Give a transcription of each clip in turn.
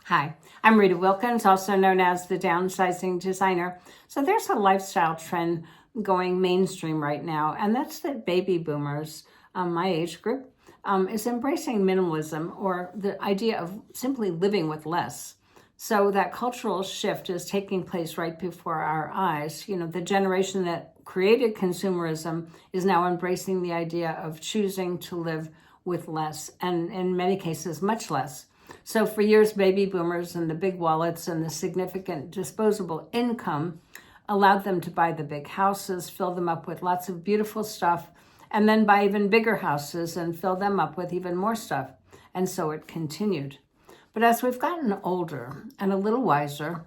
Hi, I'm Rita Wilkins, also known as the Downsizing Designer. So there's a lifestyle trend going mainstream right now, and that's that baby boomers, my age group, is embracing minimalism, or the idea of simply living with less. So that cultural shift is taking place right before our eyes. You know, the generation that created consumerism is now embracing the idea of choosing to live with less, and in many cases, much less. So for years, baby boomers and the big wallets and the significant disposable income allowed them to buy the big houses, fill them up with lots of beautiful stuff, and then buy even bigger houses and fill them up with even more stuff. And so it continued. But as we've gotten older and a little wiser,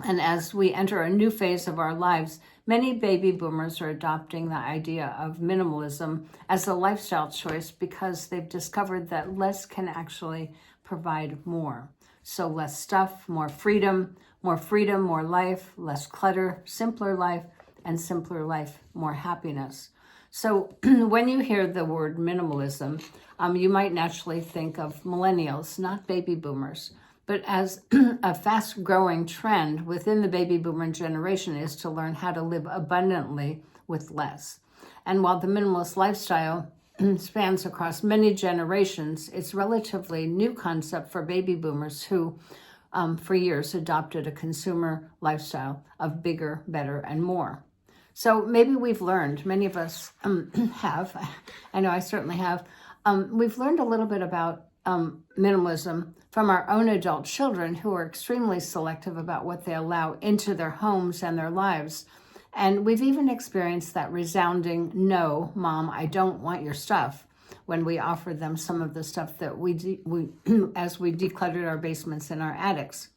and as we enter a new phase of our lives, many baby boomers are adopting the idea of minimalism as a lifestyle choice because they've discovered that less can actually provide more. So less stuff, more freedom, more life, less clutter, simpler life, and simpler life, more happiness. So when you hear the word minimalism, you might naturally think of millennials, not baby boomers. But as a fast-growing trend within the baby boomer generation is to learn how to live abundantly with less. And while the minimalist lifestyle spans across many generations, it's a relatively new concept for baby boomers who, for years, adopted a consumer lifestyle of bigger, better, and more. So maybe we've learned, many of us have, I know I certainly have, we've learned a little bit about minimalism from our own adult children who are extremely selective about what they allow into their homes and their lives. And we've even experienced that resounding, "No, Mom, I don't want your stuff," when we offered them some of the stuff that we as we decluttered our basements and our attics.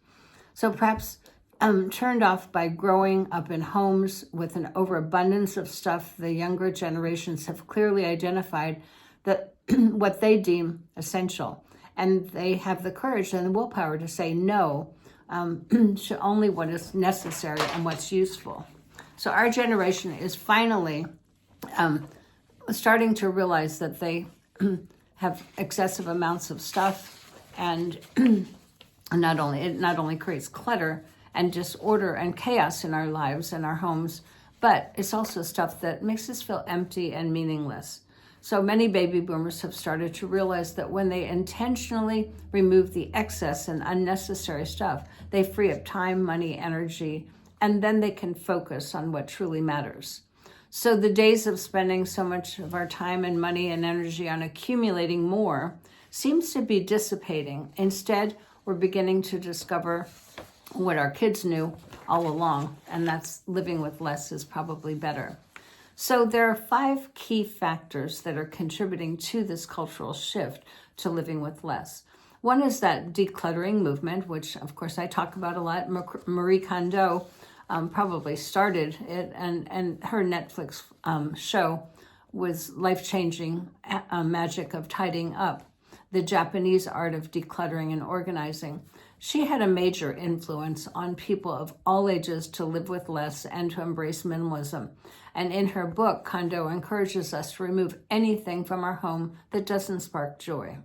So perhaps turned off by growing up in homes with an overabundance of stuff, the younger generations have clearly identified that what they deem essential. And they have the courage and the willpower to say no to only what is necessary and what's useful. So our generation is finally starting to realize that they have excessive amounts of stuff, and it not only creates clutter and disorder and chaos in our lives and our homes, but it's also stuff that makes us feel empty and meaningless. So many baby boomers have started to realize that when they intentionally remove the excess and unnecessary stuff, they free up time, money, energy, and then they can focus on what truly matters. So the days of spending so much of our time and money and energy on accumulating more seems to be dissipating. Instead, we're beginning to discover what our kids knew all along, and that's living with less is probably better. So there are 5 key factors that are contributing to this cultural shift to living with less. One is that decluttering movement, which of course I talk about a lot. Marie Kondo probably started it, and her Netflix show was life-changing magic of tidying up, the Japanese art of decluttering and organizing. She had a major influence on people of all ages to live with less and to embrace minimalism. And in her book, Kondo encourages us to remove anything from our home that doesn't spark joy.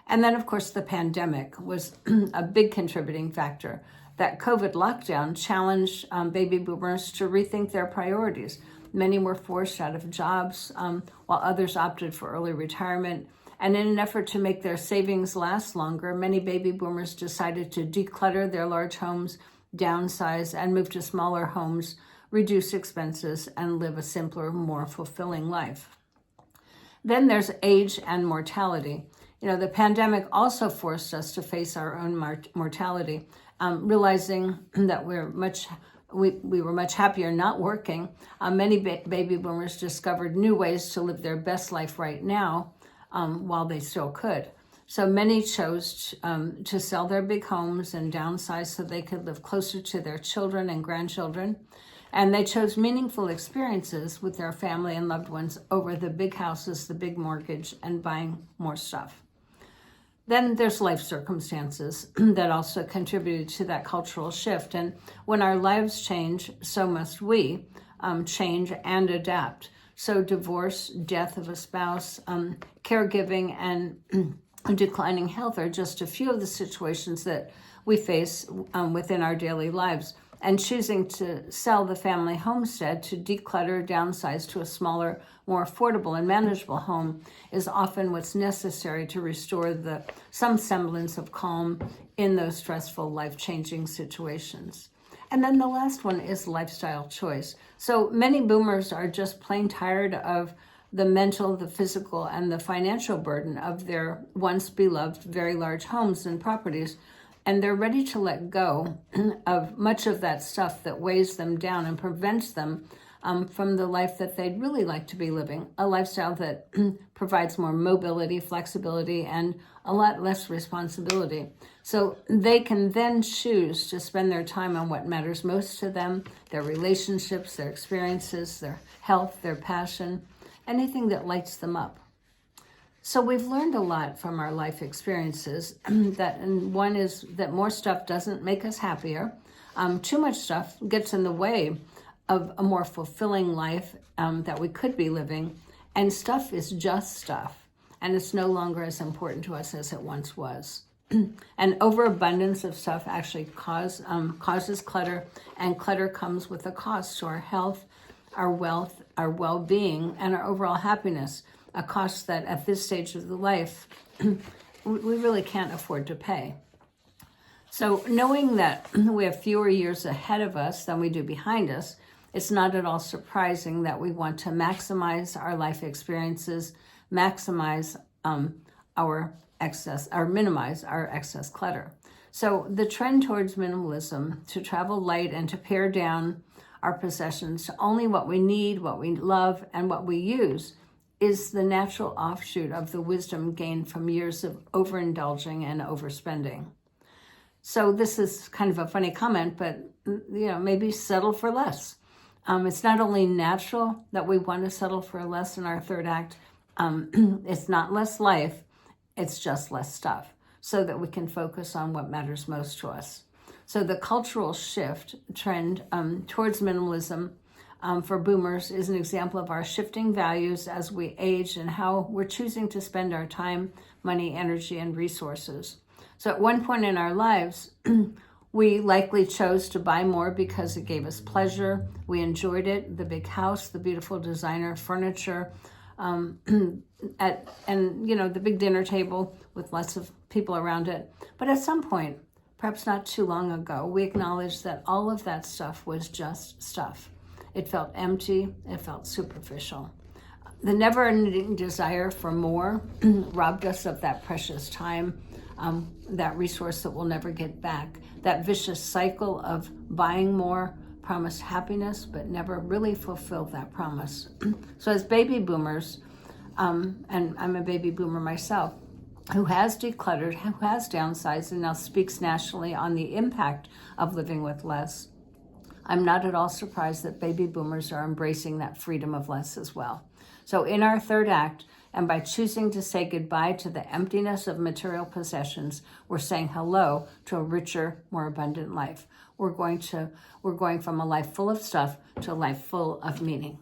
And then, of course, the pandemic was a big contributing factor. That COVID lockdown challenged baby boomers to rethink their priorities. Many were forced out of jobs, while others opted for early retirement. And in an effort to make their savings last longer, many baby boomers decided to declutter their large homes, downsize, and move to smaller homes, reduce expenses, and live a simpler, more fulfilling life. Then there's age and mortality. You know, the pandemic also forced us to face our own mortality, realizing that we were much happier not working. Many baby boomers discovered new ways to live their best life right now, while they still could. So many chose to sell their big homes and downsize so they could live closer to their children and grandchildren. And they chose meaningful experiences with their family and loved ones over the big houses, the big mortgage, and buying more stuff. Then there's life circumstances that also contributed to that cultural shift. And when our lives change, so must we change and adapt. So divorce, death of a spouse, caregiving, and declining health are just a few of the situations that we face within our daily lives. And choosing to sell the family homestead to declutter, downsize to a smaller, more affordable and manageable home is often what's necessary to restore some semblance of calm in those stressful, life-changing situations. And then the last one is lifestyle choice. So many boomers are just plain tired of the mental, the physical, and the financial burden of their once beloved, very large homes and properties. And they're ready to let go of much of that stuff that weighs them down and prevents them from the life that they'd really like to be living, a lifestyle that provides more mobility, flexibility, and a lot less responsibility. So they can then choose to spend their time on what matters most to them, their relationships, their experiences, their health, their passion, anything that lights them up. So we've learned a lot from our life experiences, and one is that more stuff doesn't make us happier. Too much stuff gets in the way of a more fulfilling life that we could be living, and stuff is just stuff, and it's no longer as important to us as it once was. And overabundance of stuff actually causes clutter, and clutter comes with a cost to our health, our wealth, our well-being, and our overall happiness. A cost that at this stage of the life, we really can't afford to pay. So knowing that we have fewer years ahead of us than we do behind us, it's not at all surprising that we want to maximize our life experiences, minimize our excess clutter. So the trend towards minimalism, to travel light and to pare down our possessions to only what we need, what we love, and what we use, is the natural offshoot of the wisdom gained from years of overindulging and overspending. So this is kind of a funny comment, but maybe settle for less. It's not only natural that we want to settle for less in our third act. It's not less life, it's just less stuff, so that we can focus on what matters most to us. So the cultural shift trend towards minimalism for boomers is an example of our shifting values as we age and how we're choosing to spend our time, money, energy, and resources. So at one point in our lives, we likely chose to buy more because it gave us pleasure. We enjoyed it, the big house, the beautiful designer furniture, and the big dinner table with lots of people around it. But at some point, perhaps not too long ago, we acknowledged that all of that stuff was just stuff. It felt empty, it felt superficial. The never-ending desire for more robbed us of that precious time, that resource that we'll never get back. That vicious cycle of buying more promised happiness, but never really fulfilled that promise. So as baby boomers, and I'm a baby boomer myself, who has decluttered, who has downsized, and now speaks nationally on the impact of living with less, I'm not at all surprised that baby boomers are embracing that freedom of less as well. So in our third act, and by choosing to say goodbye to the emptiness of material possessions, we're saying hello to a richer, more abundant life. We're going from a life full of stuff to a life full of meaning.